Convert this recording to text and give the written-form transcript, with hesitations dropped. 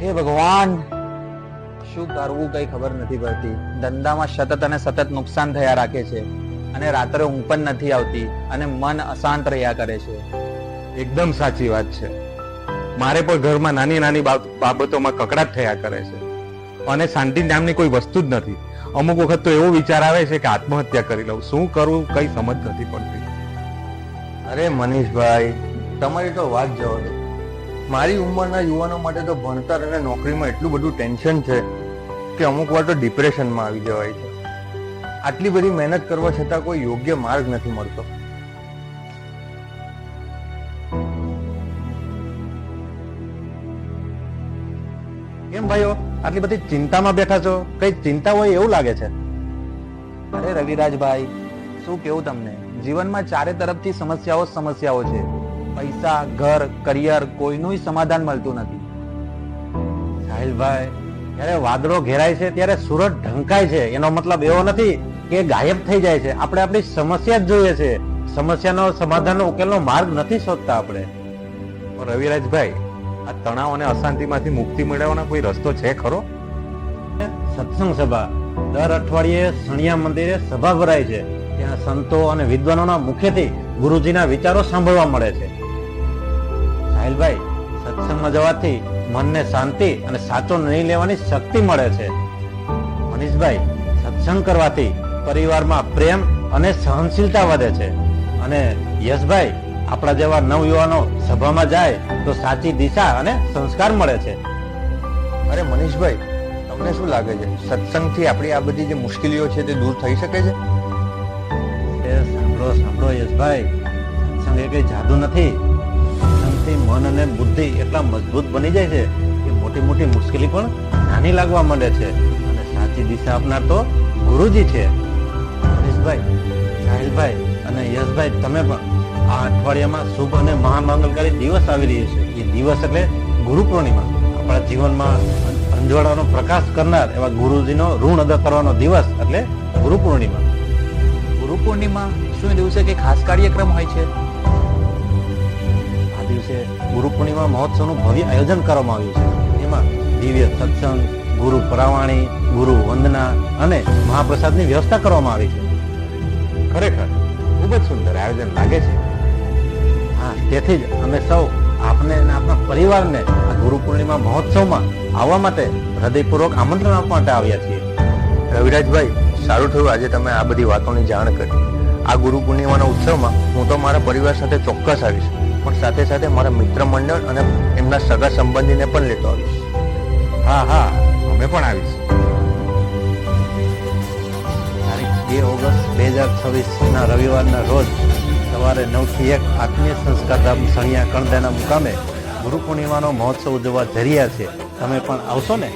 હે ભગવાન, શું કરવું કઈ ખબર નથી પડતી. ધંધામાં સતત અને સતત નુકસાન થયા રાખે છે અને રાત્રે ઊંઘ પણ નથી આવતી અને મન અશાંત રહ્યા કરે છે. એકદમ સાચી વાત છે. મારે પણ ઘરમાં નાની નાની બાબતોમાં કકડાટ થયા કરે છે અને શાંતિ નામની કોઈ વસ્તુ જ નથી. અમુક વખત તો એવો વિચાર આવે છે કે આત્મહત્યા કરી લઉં. શું કરવું કઈ સમજ નથી પડતી. અરે મનીષભાઈ, તમારી તો વાત જવા દો. મારી ઉંમરના યુવાનો માટે તો ભણતર અને નોકરીમાં એટલું બધું ટેન્શન છે કે અમુક વાર તો ડિપ્રેશનમાં આવી જવાય છે. આટલી બધી મહેનત કરવા છતાં કોઈ યોગ્ય માર્ગ નથી મળતો. કેમ ભાઈઓ આટલી બધી ચિંતામાં બેઠા છો? કઈ ચિંતા હોય એવું લાગે છે. અરે રવિરાજભાઈ, શું કેવું તમને, જીવનમાં ચારે તરફથી સમસ્યાઓ છે. પૈસા, ઘર, કરિયર, કોઈનું સમાધાન મળતું નથી. સાહિલભાઈ, જ્યારે વાદળો ઘેરાય છે ત્યારે સૂરજ ઢંકાય છે. એનો મતલબ એવો નથી કે ગાયબ થઈ જાય છે. આપણે આપણી સમસ્યા જ જોઈએ છે. સમસ્યાનો સમાધાનનો ઉકેલનો માર્ગ નથી શોધતા આપણે. રવિરાજભાઈ, આ તણાવ અને અશાંતિમાંથી મુક્તિ મેળવવાનો કોઈ રસ્તો છે ખરો? સત્સંગ સભા દર અઠવાડિયે સણિયા મંદિરે સભા ભરાય છે. ત્યાં સંતો અને વિદ્વાનોના મુખેથી ગુરુજીના વિચારો સાંભળવા મળે છે. સાહિલભાઈ, સત્સંગમાં જવાથી મનને શાંતિ અને સાચો નિર્ણય લેવાની શક્તિ મળે છે. મનીષભાઈ, સત્સંગ કરવાથી પરિવારમાં પ્રેમ અને સહનશીલતા વધે છે. અને યશભાઈ, આપણા જેવા નવયુવાનો સભામાં જાય તો સાચી દિશા અને સંસ્કાર મળે છે. અરે મનીષભાઈ, તમને શું લાગે છે, સત્સંગથી આપણી આ બધી જે મુશ્કેલીઓ છે તે દૂર થઈ શકે છે? સાંભળો યશભાઈ, સત્સંગ એ કઈ જાદુ નથી. સત્સંગથી મન અને બુદ્ધિ એટલા મજબૂત બની જાય છે કે મોટી મોટી મુશ્કેલી પણ નાની લાગવા માંડે છે. અને સાચી દિશા આપનાર તો ગુરુજી છે. મનીષભાઈ, સાહિલભાઈ અને યશભાઈ, તમે પણ આ અઠવાડિયામાં શુભ અને મહામાંગલકારી દિવસ આવી રહ્યો છે. એ દિવસ એટલે ગુરુ પૂર્ણિમા. આપણા જીવનમાં અંજવાળાનો પ્રકાશ કરનાર એવા ગુરુજીનો ઋણ અદા કરવાનો દિવસ એટલે ગુરુ પૂર્ણિમા. ગુરુ પૂર્ણિમા શું એ દિવસે કઈ ખાસ કાર્યક્રમ હોય છે? આ દિવસે ગુરુ પૂર્ણિમા મહોત્સવનું ભવ્ય આયોજન કરવામાં આવ્યું છે. એમાં દિવ્ય સત્સંગ, ગુરુ પરાવાણી, ગુરુ વંદના અને મહાપ્રસાદની વ્યવસ્થા કરવામાં આવી છે. ખરેખર ખૂબ જ સુંદર આયોજન લાગે છે. હા, તેથી જ અમે સૌ આપને અને આપણા પરિવારને આ ગુરુ પૂર્ણિમા મહોત્સવમાં આવવા માટે હૃદયપૂર્વક આમંત્રણ આપવા માટે આવ્યા છીએ. રવિરાજભાઈ, સારું થયું આજે તમે આ બધી વાતોની જાણ કરી. આ ગુરુ પૂર્ણિમાના ઉત્સવમાં હું તો મારા પરિવાર સાથે ચોક્કસ આવીશ, પણ સાથે સાથે મારા મિત્ર મંડળ અને એમના સગા સંબંધીને પણ લેતો આવીશ. હા, અમે પણ આવીશું. તારીખ 2 ઓગસ્ટ 2026 રવિવારના રોજ સવારે 9 થી 1 આત્મીય સંસ્કાર ધામ સણિયા કણદાના મુકામે ગુરુ પૂર્ણિમાનો મહોત્સવ ઉજવવા જઈ રહ્યા છે. તમે પણ આવશો ને?